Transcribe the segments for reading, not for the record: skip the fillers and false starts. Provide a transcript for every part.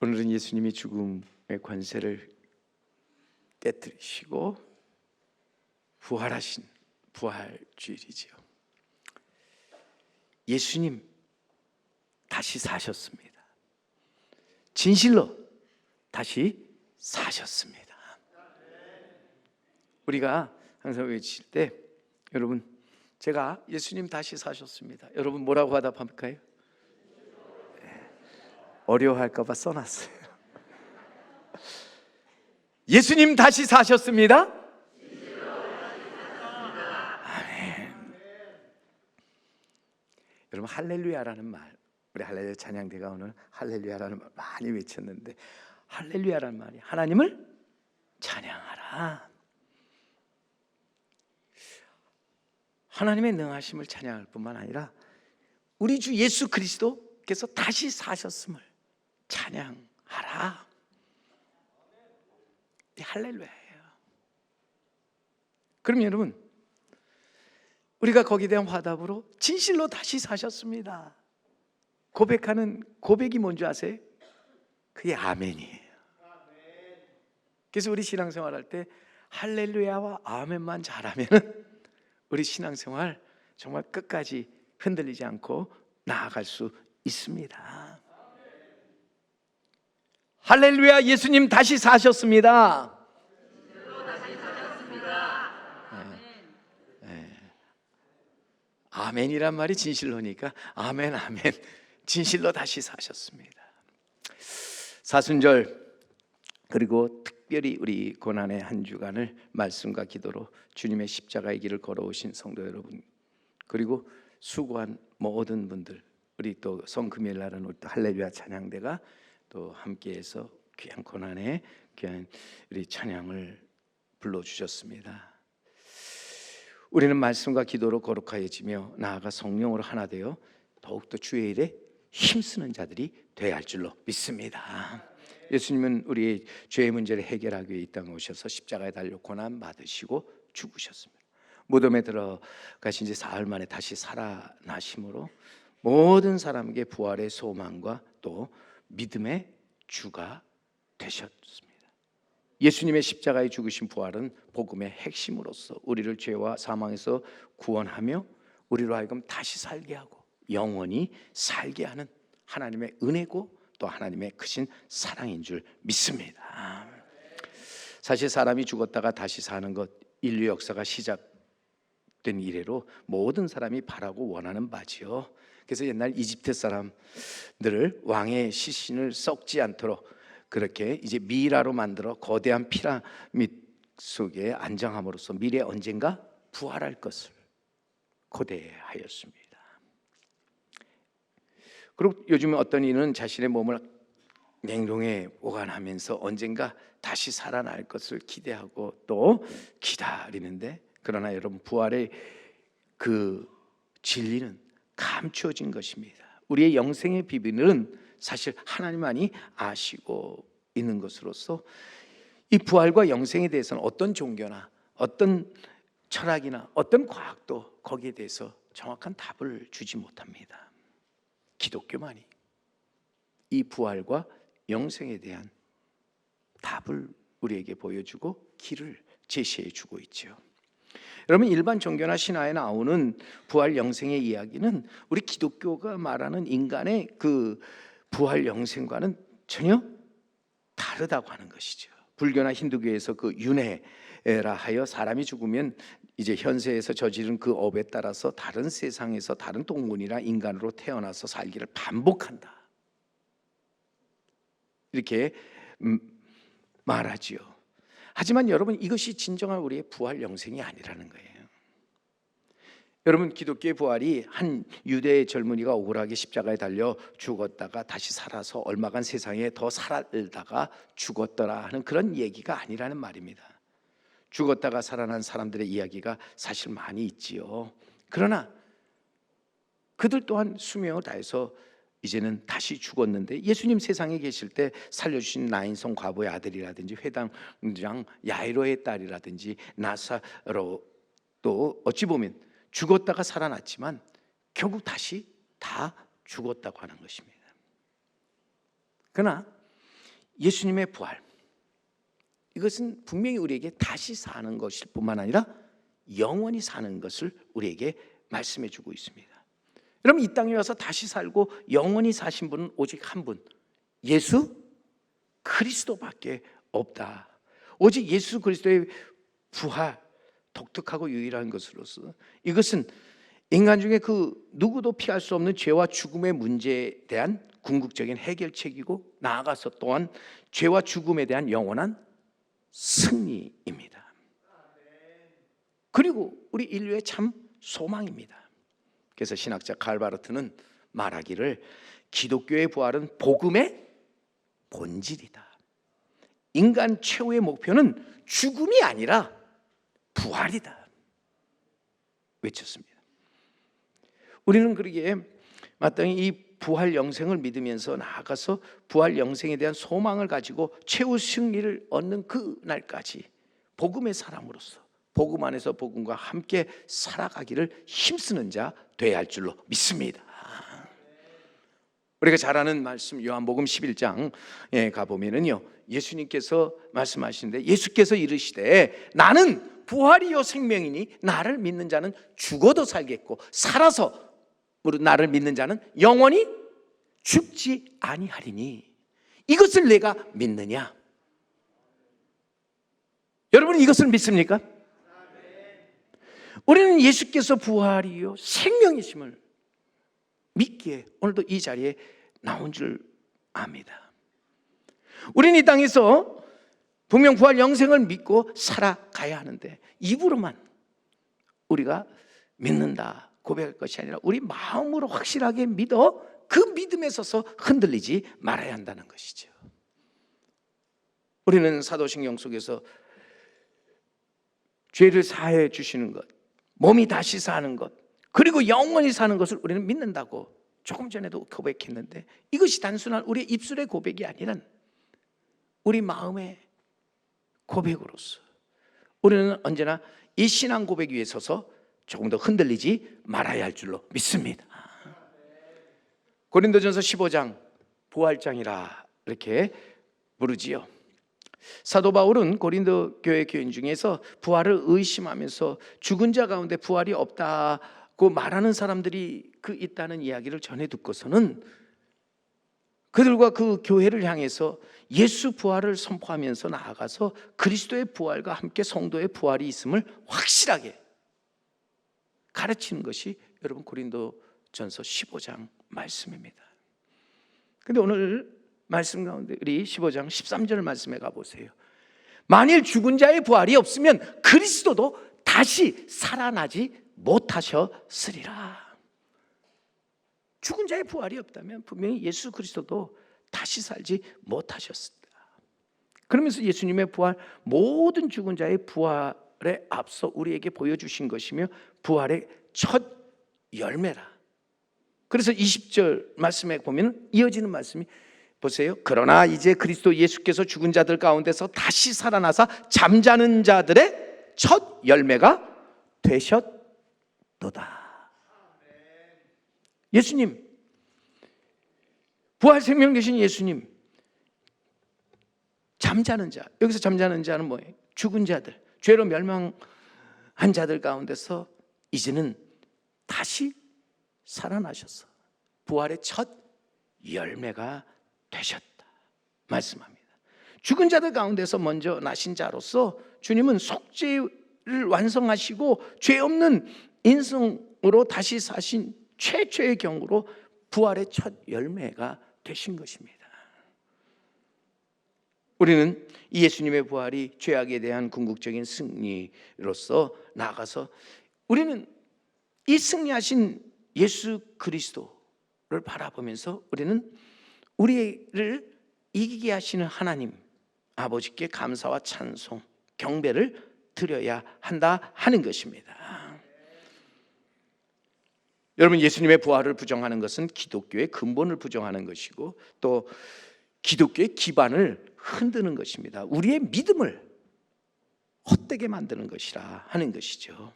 오늘은 예수님이 죽음의 권세를 깨뜨리시고 부활하신 부활주일이지요. 예수님 다시 사셨습니다. 진실로 다시 사셨습니다. 우리가 항상 외칠 때, 여러분, 제가 예수님 다시 사셨습니다, 여러분 뭐라고 화답할까요? 어려워할까 봐 써놨어요. 예수님 다시 사셨습니다. 아멘. 여러분, 할렐루야라는 말, 우리 할렐루야 찬양대가 오늘 할렐루야라는 말 많이 외쳤는데, 할렐루야라는 말이 하나님을 찬양하라, 하나님의 능하심을 찬양할 뿐만 아니라 우리 주 예수 그리스도께서 다시 사셨음을 찬양하라. 할렐루야예요. 그럼 여러분, 우리가 거기에 대한 화답으로 진실로 다시 사셨습니다 고백하는 고백이 뭔지 아세요? 그게 아멘이에요. 그래서 우리 신앙생활 할 때 할렐루야와 아멘만 잘하면 우리 신앙생활 정말 끝까지 흔들리지 않고 나아갈 수 있습니다. 할렐루야, 예수님 다시 사셨습니다. 아멘이란 말이 진실로니까 아멘 아멘, 진실로 다시 사셨습니다. 사순절, 그리고 특별히 우리 고난의 한 주간을 말씀과 기도로 주님의 십자가의 길을 걸어오신 성도 여러분, 그리고 수고한 모든 분들, 우리 또 성금요일 날은 우리 또 할렐루야 찬양대가 또 함께해서 귀한 고난의 귀한 우리 찬양을 불러주셨습니다. 우리는 말씀과 기도로 거룩하여지며 나아가 성령으로 하나 되어 더욱더 주의 일에 힘쓰는 자들이 되어야 할 줄로 믿습니다. 예수님은 우리의 죄의 문제를 해결하기 위해 이 땅에 오셔서 십자가에 달려 고난 받으시고 죽으셨습니다. 무덤에 들어가신 지 사흘 만에 다시 살아나심으로 모든 사람에게 부활의 소망과 또 믿음의 주가 되셨습니다. 예수님의 십자가에 죽으신 부활은 복음의 핵심으로서 우리를 죄와 사망에서 구원하며 우리로 하여금 다시 살게 하고 영원히 살게 하는 하나님의 은혜고 또 하나님의 크신 사랑인 줄 믿습니다. 사실 사람이 죽었다가 다시 사는 것, 인류 역사가 시작된 이래로 모든 사람이 바라고 원하는 바지요. 그래서 옛날 이집트 사람들을 왕의 시신을 썩지 않도록 그렇게 이제 미라로 만들어 거대한 피라미드 속에 안장함으로써 미래에 언젠가 부활할 것을 고대하였습니다. 그리고 요즘 어떤 이는 자신의 몸을 냉동에 보관하면서 언젠가 다시 살아날 것을 기대하고 또 기다리는데, 그러나 여러분, 부활의 그 진리는 감추어진 것입니다. 우리의 영생의 비밀은 사실 하나님만이 아시고 있는 것으로서 이 부활과 영생에 대해서는 어떤 종교나 어떤 철학이나 어떤 과학도 거기에 대해서 정확한 답을 주지 못합니다. 기독교만이 이 부활과 영생에 대한 답을 우리에게 보여주고 길을 제시해 주고 있죠. 여러분, 일반 종교나 신화에 나오는 부활 영생의 이야기는 우리 기독교가 말하는 인간의 그 부활 영생과는 전혀 다르다고 하는 것이죠. 불교나 힌두교에서 그 윤회라 하여 사람이 죽으면 이제 현세에서 저지른 그 업에 따라서 다른 세상에서 다른 동물이나 인간으로 태어나서 살기를 반복한다, 이렇게 말하지요. 하지만 여러분, 이것이 진정한 우리의 부활 영생이 아니라는 거예요. 여러분, 기독교의 부활이 한 유대의 젊은이가 억울하게 십자가에 달려 죽었다가 다시 살아서 얼마간 세상에 더 살다가 죽었더라 하는 그런 얘기가 아니라는 말입니다. 죽었다가 살아난 사람들의 이야기가 사실 많이 있지요. 그러나 그들 또한 수명을 다해서 이제는 다시 죽었는데, 예수님 세상에 계실 때 살려주신 나인성 과부의 아들이라든지 회당장 야이로의 딸이라든지 나사로, 또 어찌 보면 죽었다가 살아났지만 결국 다시 다 죽었다고 하는 것입니다. 그러나 예수님의 부활, 이것은 분명히 우리에게 다시 사는 것일 뿐만 아니라 영원히 사는 것을 우리에게 말씀해 주고 있습니다. 여러분, 이 땅에 와서 다시 살고 영원히 사신 분은 오직 한 분, 예수 그리스도밖에 없다. 오직 예수 그리스도의 부활, 독특하고 유일한 것으로서 이것은 인간 중에 그 누구도 피할 수 없는 죄와 죽음의 문제에 대한 궁극적인 해결책이고, 나아가서 또한 죄와 죽음에 대한 영원한 승리입니다. 그리고 우리 인류의 참 소망입니다. 그래서 신학자 칼바르트는 말하기를 기독교의 부활은 복음의 본질이다. 인간 최후의 목표는 죽음이 아니라 부활이다 외쳤습니다. 우리는 그러기에 마땅히 이 부활 영생을 믿으면서 나아가서 부활 영생에 대한 소망을 가지고 최후 승리를 얻는 그 날까지 복음의 사람으로서 복음 안에서 복음과 함께 살아가기를 힘쓰는 자 되어야 할 줄로 믿습니다. 우리가 잘 아는 말씀 요한복음 11장에 가보면은요, 예수님께서 말씀하시는데, 예수께서 이르시되 나는 부활이요 생명이니 나를 믿는 자는 죽어도 살겠고 살아서 나를 믿는 자는 영원히 죽지 아니하리니 이것을 내가 믿느냐? 여러분은 이것을 믿습니까? 우리는 예수께서 부활이요 생명이심을 믿기에 오늘도 이 자리에 나온 줄 압니다. 우리는 이 땅에서 분명 부활 영생을 믿고 살아가야 하는데, 입으로만 우리가 믿는다 고백할 것이 아니라 우리 마음으로 확실하게 믿어 그 믿음에 서서 흔들리지 말아야 한다는 것이죠. 우리는 사도신경 속에서 죄를 사해 주시는 것, 몸이 다시 사는 것, 그리고 영원히 사는 것을 우리는 믿는다고 조금 전에도 고백했는데, 이것이 단순한 우리의 입술의 고백이 아니라 우리 마음의 고백으로서 우리는 언제나 이 신앙 고백 위에 서서 조금 더 흔들리지 말아야 할 줄로 믿습니다. 고린도전서 15장 부활장이라 이렇게 부르지요. 사도 바울은 고린도 교회 교인 중에서 부활을 의심하면서 죽은 자 가운데 부활이 없다고 말하는 사람들이 있다는 이야기를 전해 듣고서는 그들과 그 교회를 향해서 예수 부활을 선포하면서 나아가서 그리스도의 부활과 함께 성도의 부활이 있음을 확실하게 가르치는 것이 여러분 고린도전서 15장 말씀입니다. 그런데 오늘 말씀 가운데 우리 15장 13절 말씀에 가보세요. 만일 죽은 자의 부활이 없으면 그리스도도 다시 살아나지 못하셨으리라. 죽은 자의 부활이 없다면 분명히 예수 그리스도도 다시 살지 못하셨습니다. 그러면서 예수님의 부활, 모든 죽은 자의 부활에 앞서 우리에게 보여주신 것이며 부활의 첫 열매라. 그래서 20절 말씀에 보면 이어지는 말씀이 보세요. 그러나 이제 그리스도 예수께서 죽은 자들 가운데서 다시 살아나사 잠자는 자들의 첫 열매가 되셨도다. 예수님, 부활 생명 되신 예수님, 잠자는 자, 여기서 잠자는 자는 뭐예요? 죽은 자들, 죄로 멸망한 자들 가운데서 이제는 다시 살아나셔서 부활의 첫 열매가 되셨다 말씀합니다. 죽은 자들 가운데서 먼저 나신 자로서 주님은 속죄를 완성하시고 죄 없는 인성으로 다시 사신 최초의 경우로 부활의 첫 열매가 되신 것입니다. 우리는 이 예수님의 부활이 죄악에 대한 궁극적인 승리로서 나아가서 우리는 이 승리하신 예수 그리스도를 바라보면서 우리는 우리를 이기게 하시는 하나님 아버지께 감사와 찬송, 경배를 드려야 한다 하는 것입니다. 여러분, 예수님의 부활을 부정하는 것은 기독교의 근본을 부정하는 것이고 또 기독교의 기반을 흔드는 것입니다. 우리의 믿음을 헛되게 만드는 것이라 하는 것이죠.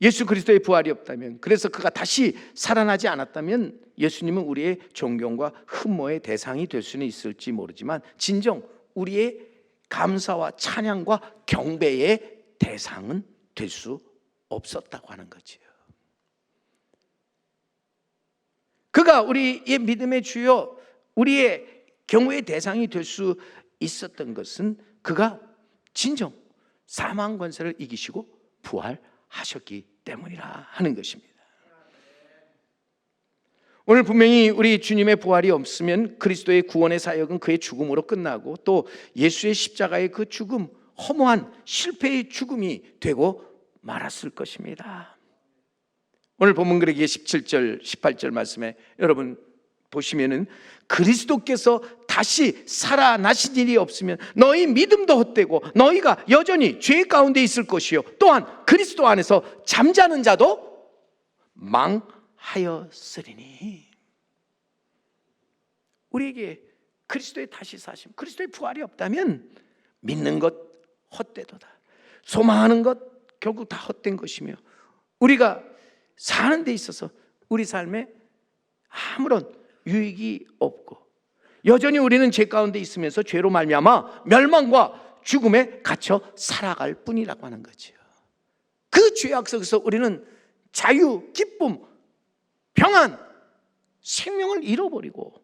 예수 그리스도의 부활이 없다면, 그래서 그가 다시 살아나지 않았다면 예수님은 우리의 존경과 흠모의 대상이 될 수는 있을지 모르지만 진정 우리의 감사와 찬양과 경배의 대상은 될 수 없었다고 하는 거지요. 그가 우리의 믿음의 주요, 우리의 경외의 대상이 될 수 있었던 것은 그가 진정 사망 권세를 이기시고 부활하셨기 때문이라 하는 것입니다. 오늘 분명히 우리 주님의 부활이 없으면 그리스도의 구원의 사역은 그의 죽음으로 끝나고 또 예수의 십자가의 그 죽음, 허무한 실패의 죽음이 되고 말았을 것입니다. 오늘 본문 그러기에 17절 18절 말씀에 여러분 보시면은 그리스도께서 다시 살아나신 일이 없으면 너희 믿음도 헛되고 너희가 여전히 죄 가운데 있을 것이요 또한 그리스도 안에서 잠자는 자도 망하였으리니. 우리에게 그리스도의 다시 사심, 그리스도의 부활이 없다면 믿는 것 헛되도다, 소망하는 것 결국 다 헛된 것이며 우리가 사는 데 있어서 우리 삶에 아무런 유익이 없고 여전히 우리는 죄 가운데 있으면서 죄로 말미암아 멸망과 죽음에 갇혀 살아갈 뿐이라고 하는 거죠. 그 죄악 속에서 우리는 자유, 기쁨, 평안, 생명을 잃어버리고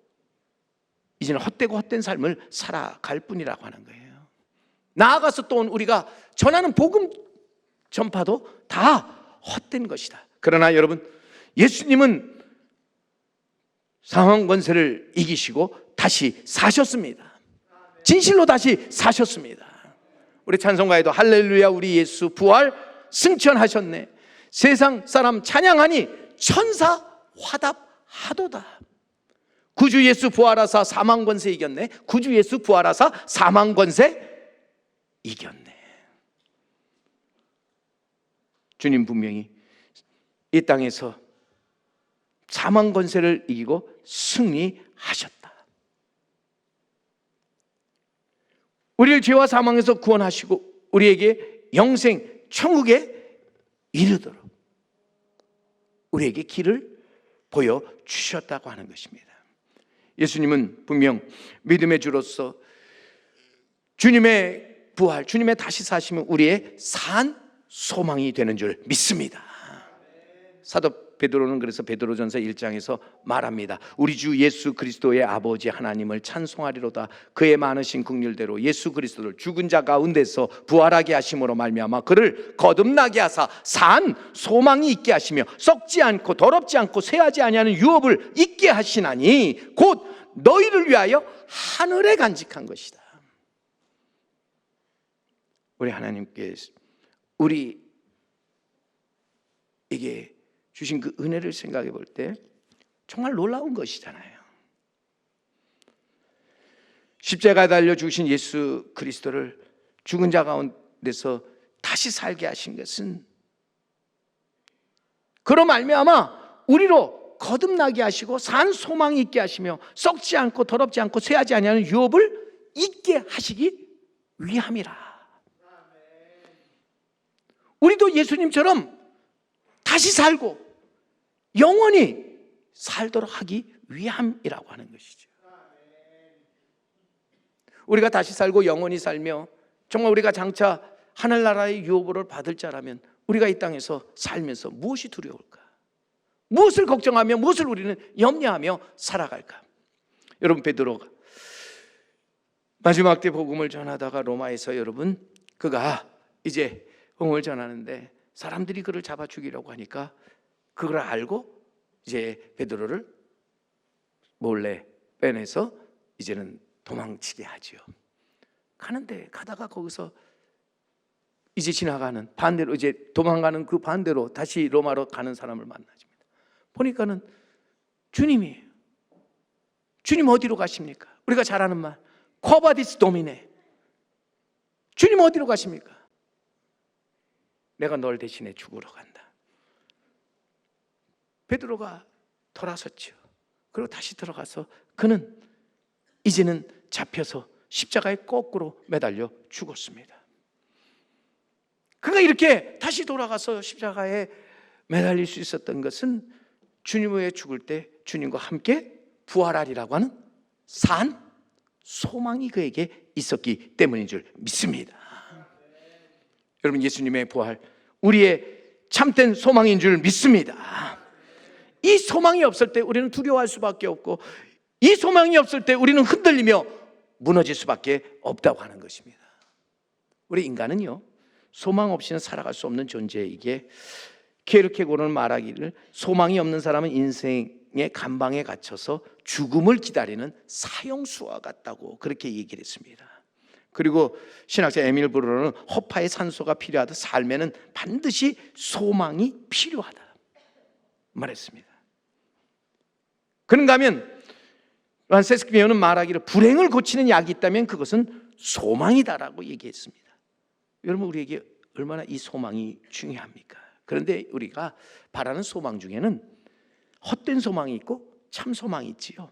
이제는 헛되고 헛된 삶을 살아갈 뿐이라고 하는 거예요. 나아가서 또 우리가 전하는 복음 전파도 다 헛된 것이다. 그러나 여러분, 예수님은 사망 권세를 이기시고 다시 사셨습니다. 진실로 다시 사셨습니다. 우리 찬송가에도 할렐루야 우리 예수 부활 승천하셨네, 세상 사람 찬양하니 천사 화답하도다. 구주 예수 부활하사 사망 권세 이겼네. 구주 예수 부활하사 사망 권세 이겼네. 주님 분명히 이 땅에서 사망 권세를 이기고 승리하셨다. 우리를 죄와 사망에서 구원하시고 우리에게 영생 천국에 이르도록 우리에게 길을 보여주셨다고 하는 것입니다. 예수님은 분명 믿음의 주로서 주님의 부활, 주님의 다시 사심은 우리의 산 소망이 되는 줄 믿습니다. 사도 베드로는 그래서 베드로전서 1장에서 말합니다. 우리 주 예수 그리스도의 아버지 하나님을 찬송하리로다. 그의 많으신 긍휼대로 예수 그리스도를 죽은 자 가운데서 부활하게 하심으로 말미암아 그를 거듭나게 하사 산 소망이 있게 하시며 썩지 않고 더럽지 않고 쇠하지 아니하는 유업을 있게 하시나니 곧 너희를 위하여 하늘에 간직한 것이다. 우리 하나님께서 우리에게 주신 그 은혜를 생각해 볼 때 정말 놀라운 것이잖아요. 십자가에 달려 주신 예수 그리스도를 죽은 자 가운데서 다시 살게 하신 것은 그로 말미암아 우리로 거듭나게 하시고 산 소망이 있게 하시며 썩지 않고 더럽지 않고 쇠하지 아니하는 유업을 있게 하시기 위함이라. 우리도 예수님처럼 다시 살고 영원히 살도록 하기 위함이라고 하는 것이죠. 우리가 다시 살고 영원히 살며 정말 우리가 장차 하늘나라의 유업을 받을 자라면 우리가 이 땅에서 살면서 무엇이 두려울까? 무엇을 걱정하며 무엇을 우리는 염려하며 살아갈까? 여러분, 베드로가 마지막 때 복음을 전하다가 로마에서 여러분 그가 이제 복음을 전하는데 사람들이 그를 잡아 죽이려고 하니까 그걸 알고 이제 베드로를 몰래 빼내서 이제는 도망치게 하죠. 가는데 가다가 거기서 이제 지나가는 반대로 이제 도망가는 그 반대로 다시 로마로 가는 사람을 만나집니다. 보니까는 주님이 주님 어디로 가십니까? 우리가 잘 아는 말 쿼바디스 도미네. 주님 어디로 가십니까? 내가 널 대신에 죽으러 간다. 베드로가 돌아섰죠. 그리고 다시 들어가서 그는 이제는 잡혀서 십자가에 거꾸로 매달려 죽었습니다. 그가 이렇게 다시 돌아가서 십자가에 매달릴 수 있었던 것은 주님 후에 죽을 때 주님과 함께 부활하리라고 하는 산 소망이 그에게 있었기 때문인 줄 믿습니다. 여러분, 예수님의 부활 우리의 참된 소망인 줄 믿습니다. 이 소망이 없을 때 우리는 두려워할 수밖에 없고, 이 소망이 없을 때 우리는 흔들리며 무너질 수밖에 없다고 하는 것입니다. 우리 인간은요, 소망 없이는 살아갈 수 없는 존재이기에 케르케고르는 말하기를 소망이 없는 사람은 인생의 감방에 갇혀서 죽음을 기다리는 사형수와 같다고 그렇게 얘기를 했습니다. 그리고 신학자 에밀 브루너는 허파에 산소가 필요하듯 삶에는 반드시 소망이 필요하다 말했습니다. 그런가 하면 프란세스코 비오는 말하기를 불행을 고치는 약이 있다면 그것은 소망이다라고 얘기했습니다. 여러분, 우리에게 얼마나 이 소망이 중요합니까? 그런데 우리가 바라는 소망 중에는 헛된 소망이 있고 참 소망이 있지요.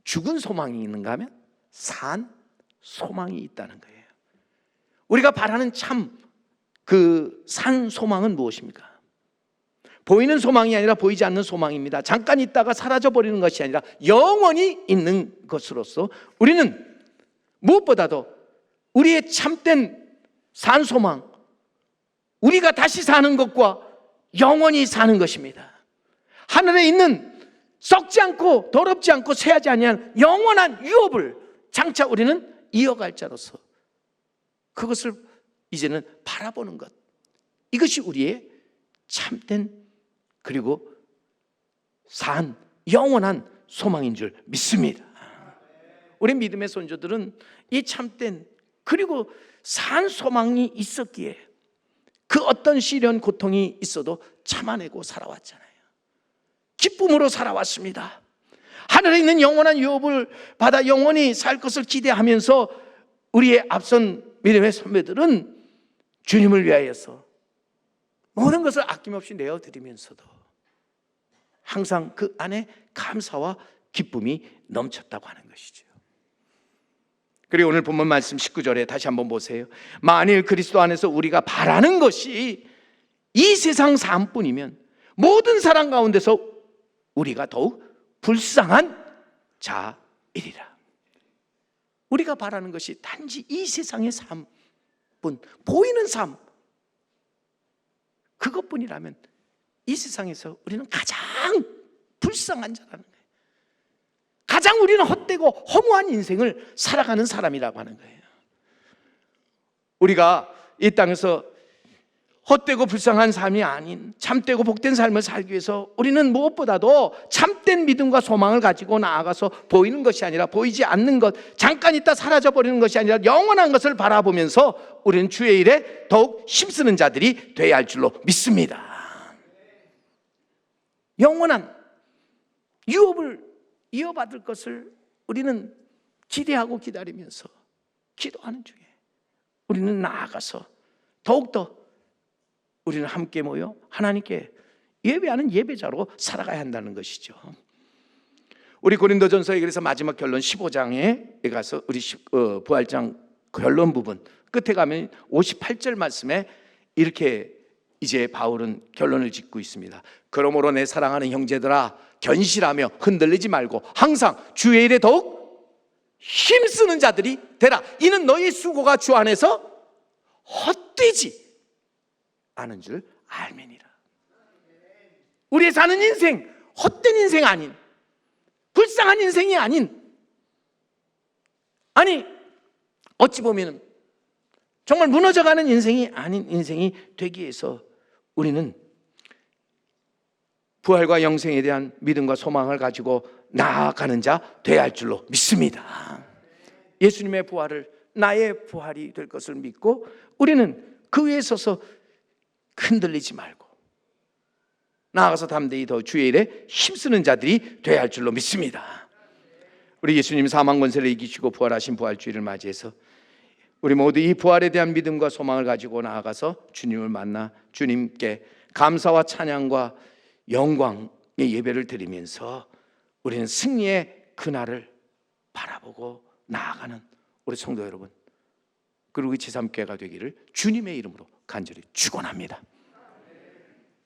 죽은 소망이 있는가 하면 산 소망이 있다는 거예요. 우리가 바라는 참 그 산 소망은 무엇입니까? 보이는 소망이 아니라 보이지 않는 소망입니다. 잠깐 있다가 사라져 버리는 것이 아니라 영원히 있는 것으로서 우리는 무엇보다도 우리의 참된 산 소망, 우리가 다시 사는 것과 영원히 사는 것입니다. 하늘에 있는 썩지 않고 더럽지 않고 쇠하지 아니한 영원한 유업을 장차 우리는 이어갈 자로서 그것을 이제는 바라보는 것, 이것이 우리의 참된 그리고 산 영원한 소망인 줄 믿습니다. 우리 믿음의 선조들은 이 참된 그리고 산 소망이 있었기에 그 어떤 시련 고통이 있어도 참아내고 살아왔잖아요. 기쁨으로 살아왔습니다. 하늘에 있는 영원한 유업을 받아 영원히 살 것을 기대하면서 우리의 앞선 믿음의 선배들은 주님을 위하여서 모든 것을 아낌없이 내어드리면서도 항상 그 안에 감사와 기쁨이 넘쳤다고 하는 것이죠. 그리고 오늘 본문 말씀 19절에 다시 한번 보세요. 만일 그리스도 안에서 우리가 바라는 것이 이 세상 삶뿐이면 모든 사람 가운데서 우리가 더욱 불쌍한 자이리라. 우리가 바라는 것이 단지 이 세상의 삶뿐, 보이는 삶 그것뿐이라면 이 세상에서 우리는 가장 불쌍한 자라는 거예요. 가장 우리는 헛되고 허무한 인생을 살아가는 사람이라고 하는 거예요. 우리가 이 땅에서 헛되고 불쌍한 삶이 아닌 참되고 복된 삶을 살기 위해서 우리는 무엇보다도 참된 믿음과 소망을 가지고 나아가서 보이는 것이 아니라 보이지 않는 것, 잠깐 있다 사라져버리는 것이 아니라 영원한 것을 바라보면서 우리는 주의 일에 더욱 힘쓰는 자들이 되어야 할 줄로 믿습니다. 영원한 유업을 이어받을 것을 우리는 기대하고 기다리면서 기도하는 중에 우리는 나아가서 더욱더 우리는 함께 모여 하나님께 예배하는 예배자로 살아가야 한다는 것이죠. 우리 고린도전서에 그래서 마지막 결론 15장에 가서 우리 부활장 결론 부분 끝에 가면 58절 말씀에 이렇게 이제 바울은 결론을 짓고 있습니다. 그러므로 내 사랑하는 형제들아 견실하며 흔들리지 말고 항상 주의 일에 더욱 힘쓰는 자들이 되라. 이는 너희 수고가 주 안에서 헛되지 않은 줄 알매니라. 우리의 사는 인생 헛된 인생 아닌, 불쌍한 인생이 아닌, 아니 어찌 보면 정말 무너져가는 인생이 아닌 인생이 되기 위해서 우리는 부활과 영생에 대한 믿음과 소망을 가지고 나아가는 자 되어야 할 줄로 믿습니다. 예수님의 부활을 나의 부활이 될 것을 믿고 우리는 그 위에 서서 흔들리지 말고 나아가서 담대히 더 주의 일에 힘쓰는 자들이 되어야 할 줄로 믿습니다. 우리 예수님 사망 권세를 이기시고 부활하신 부활주의를 맞이해서 우리 모두 이 부활에 대한 믿음과 소망을 가지고 나아가서 주님을 만나 주님께 감사와 찬양과 영광의 예배를 드리면서 우리는 승리의 그날을 바라보고 나아가는 우리 성도 여러분, 그리고 제3교회가 되기를 주님의 이름으로 간절히 축원합니다.